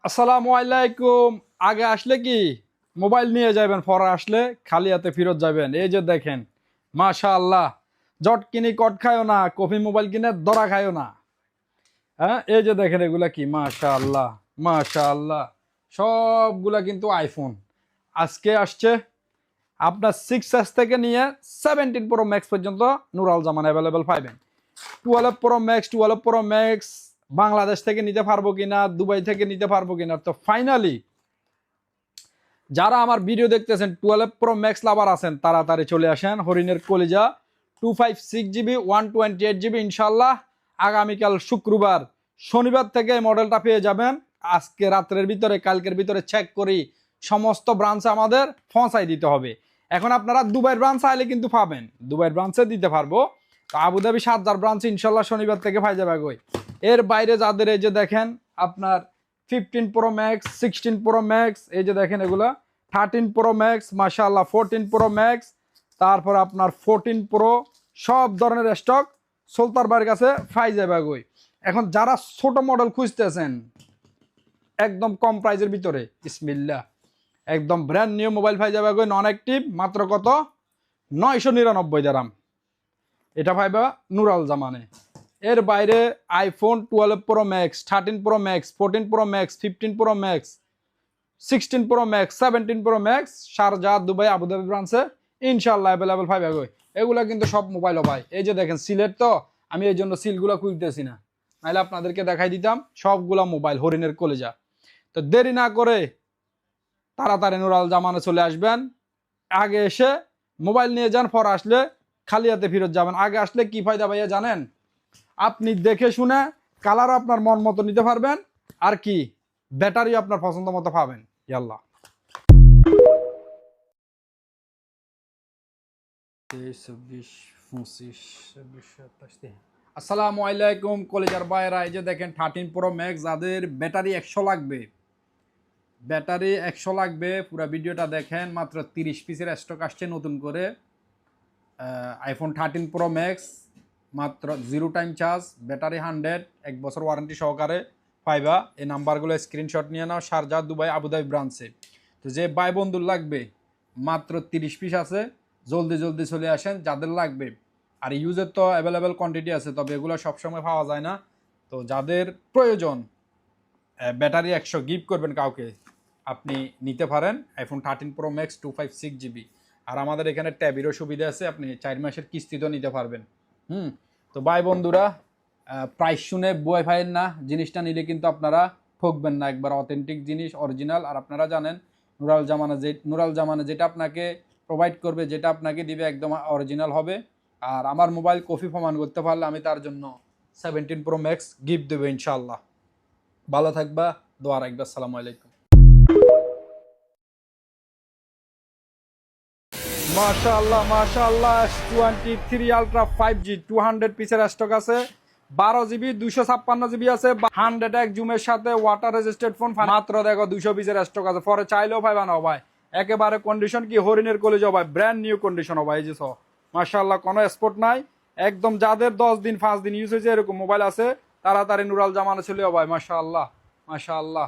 আসসালামু আলাইকুম। আগে আসলে কি মোবাইল নিয়ে যাবেন, পরে আসলে খালি হাতে ফেরত যাবেন। এই যে দেখেন, মাশাআল্লাহ, জট কিনি কট খায়ও না, কফি মোবাইল কিনে দরা খায়ও না। হ্যাঁ, এই যে দেখেন এগুলা কি, মাশাআল্লাহ মাশাআল্লাহ, সবগুলা কিন্তু আইফোন। আজকে আসছে আপনার 6s থেকে নিয়ে 17 Pro Max পর্যন্ত নুরাল জামান অ্যাভেলেবেল পাইবেন। 12 Pro Max 12 Pro Max Bangladesh থেকে নিতে পারবো কিনা, দুবাই থেকে নিতে পারবো কিনা, তো ফাইনালি যারা আমার ভিডিও দেখতেছেন 12 Pro Max লাভার আছেন, তাড়াতাড়ি চলে আসেন। হরিণের কলিজা 256 GB 128 GB ইনশাল্লাহ আগামীকাল শুক্রবার শনিবার থেকে এই মডেলটা পেয়ে যাবেন। আজকে রাত্রের ভিতরে কালকের ভিতরে চেক করি সমস্ত ব্রাঞ্চ আমাদের পৌঁছাই দিতে হবে। এখন আপনারা দুবাইয়ের ব্রাঞ্চ আইলে কিন্তু পাবেন, দুবাইয়ের ব্রাঞ্চে দিতে পারবো। তো আবুধাবি 7 ব্রাঞ্চ ইনশাল্লাহ শনিবার থেকে পাই যাবে গই। এর বাইরে যাদের এই যে দেখেন আপনার 15 Pro Max 16 Pro Max, এই যে দেখেন এগুলা 13 Pro Max মাশাআল্লাহ, 14 Pro Max, তারপর আপনার 14 Pro, সব ধরনের স্টক সুলতার ভাইয়ের কাছে পাই যাবে গই। এখন যারা ছোট মডেল খুঁজতেছেন একদম কম প্রাইজের ভিতরে, বিসমিল্লাহ, একদম ব্র্যান্ড নিউ মোবাইল পাই যাবে গই, নন অ্যাক্টিভ, মাত্র কত 999 দিরহাম। এটা পাইবা নুরাল জামানে। এর বাইরে iPhone 12 Pro Max 13 Pro Max 14 Pro Max 15 Pro Max 16 Pro Max 17 Pro Max Sharjah Dubai Abu Dhabi ব্রাঞ্চে ইনশাল্লাহ অ্যাভেলেবেল পাইবে গই। এগুলা কিন্তু সব মোবাইলও ভাই। এই যে দেখেন সিলেট, তো আমি এই জন্য সিলগুলো খুলতেছি না, নাহলে আপনাদেরকে দেখাই দিতাম। সবগুলা মোবাইল হরিণের কলিজা। তো দেরি না করে তাড়াতাড়ি নুরাল জামানে চলে আসবেন। আগে এসে মোবাইল নিয়ে যান, পর আসলে খালি হাতে ফেরত যাবেন। আগে আসলে কি ফায়দা ভাইয়া জানেন? আপনি দেখে শুনে কালার আপনার মন মতো নিতে পারবেন, আর কি ব্যাটারি আপনার পছন্দ মতো পাবেন। ইয়াল্লাহ 23 24 25 26 27। আসসালামু আলাইকুম কলেজার বাইরা। এই যে দেখেন 13 Pro Max, যাদের ব্যাটারি 100 লাগবে, ব্যাটারি 100 লাগবে, পুরো ভিডিওটা দেখেন। মাত্র 30 পিসের স্টক আসছে নতুন করে। আইফোন 13 Pro Max মাত্র 0 টাইম চার্জ, ব্যাটারি 100, 1 বছর ওয়ারেন্টি সহকারে পাইবা। এই নাম্বারগুলো স্ক্রিনশট নিয়ে নাও, শারজাহ দুবাই আবুধাবি ব্রাঞ্চে। তো যে ভাই বন্ধুর লাগবে, মাত্র 30 পিস আছে, জলদি জলদি চলে আসেন যাদের লাগবে। আর ইউজের তো অ্যাভেলেবেল কোয়ান্টিটি আছে, তবে এগুলো সবসময় পাওয়া যায় না। তো যাদের প্রয়োজন ব্যাটারি 100 গিফট করবেন কাউকে, আপনি নিতে পারেন আইফোন 13 Pro Max 256 GB। আর আমাদের এখানে ট্যাবেরও সুবিধা আছে, আপনি 4 মাসের কিস্তিতেও নিতে পারবেন। তো ভাই বন্ধুরা, প্রাইস শুনে বই ফাইন না, জিনিসটা নিলে কিন্তু আপনারা ঠকবেন না, একবার অথেন্টিক জিনিস, অরিজিনাল। আর আপনারা জানেন নুরাল জামানা যেটা আপনাকে প্রোভাইড করবে, যেটা আপনাকে দিবে, একদম অরিজিনাল হবে। আর আমার মোবাইল কপি প্রমাণ করতে পারলে আমি তার জন্য 17 Pro Max গিফট দেবো ইনশাল্লাহ। ভালো থাকবা, দোয়া রাখবা। আসসালামু আলাইকুম। মাশাআল্লাহ মাশাআল্লাহ, S23 Ultra 5G 200 পিসের স্টক আছে। 12 GB 256 GB আছে, 101 জুমের সাথে ওয়াটার রেজিস্টেড ফোন। মাত্র দেখো 200 পিসের স্টক আছে, পরে চাইলেও পাইবা না ভাই। একেবারে কন্ডিশন কি হরিণের কলেজে ভাই, ব্র্যান্ড নিউ কন্ডিশন ভাই। যে মাশাআল্লাহ, কোনো স্পট নাই, একদম। যাদের 10 দিন 5 দিন ইউজ হয়েছে এরকম মোবাইল আছে, তাড়াতাড়ি নুরাল জামানে চলে ভাই। মাশাআল্লাহ মাশাআল্লাহ।